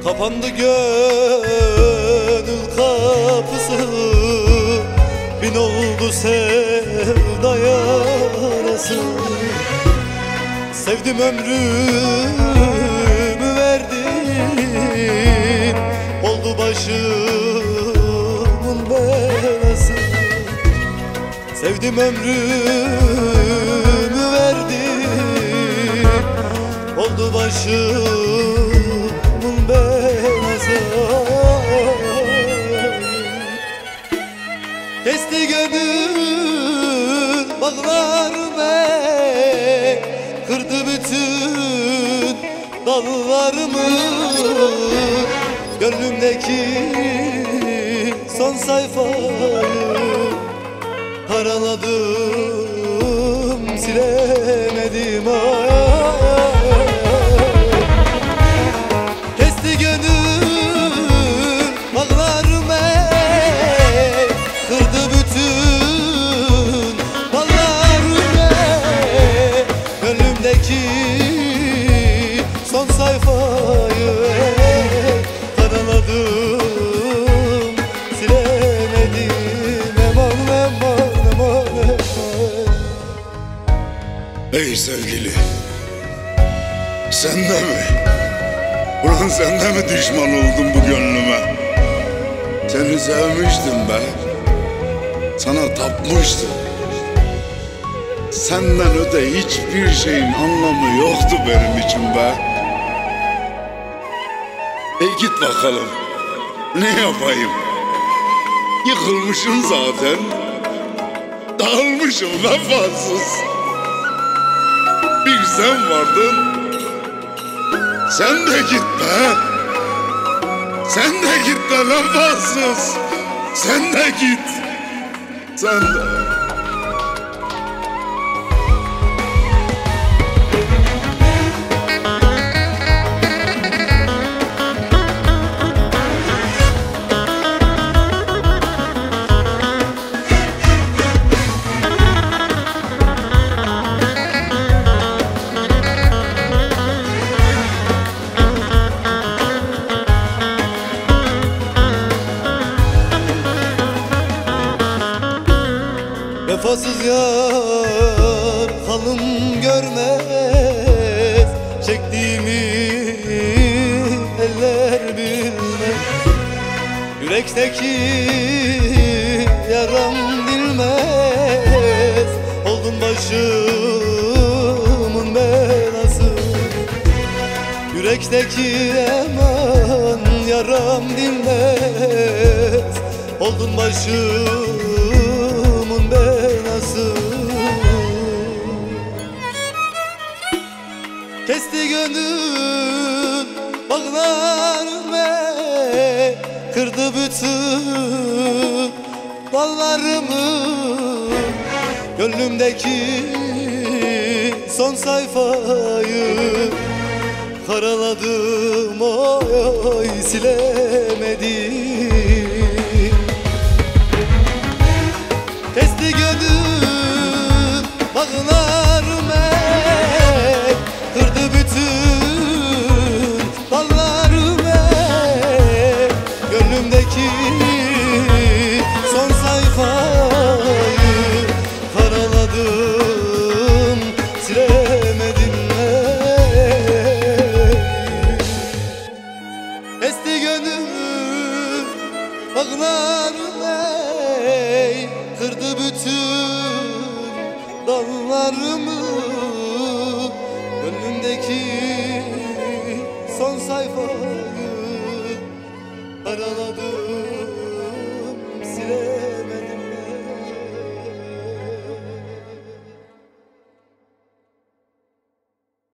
Kapandı gönül kapısı, bin oldu sevda yarası. Sevdim ömrümü verdim, oldu başımın belası. Sevdim ömrümü verdim, oldu başımın belası. Kesti gönül bağlarımı, kırdı bütün dallarımı. Gönlümdeki son sayfayı karaladım, silemedim. Kesti gönül bağlarımı, kırdı bütün dallarımı. Gönlümdeki son sayfayı karaladım, silemedim. Eman eman eman eman. Ey sevgili, sen de mi? Ulan sen de mi düşman oldun bu gönlüme? Seni sevmiştim be, sana tapmıştım. Senden öte hiçbir şeyin anlamı yoktu benim için be. Git bakalım, ne yapayım? Yıkılmışım zaten, dağılmışım vefasız. Bir sen vardın, sen de git be. Sen de git be vefasız. Sen de git. Sen de. Vefasız yar halım görmez, çektiğimi eller bilmez. Yürekteki yaram bilmez, oldum başımın belası. Yürekteki eman yaram bilmez, oldum başımın belası. Kesti gönül bağlarımı, kırdı bütün dallarımı. Gönlümdeki son sayfayı karaladım, oy silemedim. Kesti gönül bağlarımı, kırdı bütün dallarımı. Gönlümdeki son sayfayı karaladım, silemedim. Kesti gönül bağlarımı, kırdı bütün dallarımı. Gönlümdeki son sayfayı karaladım.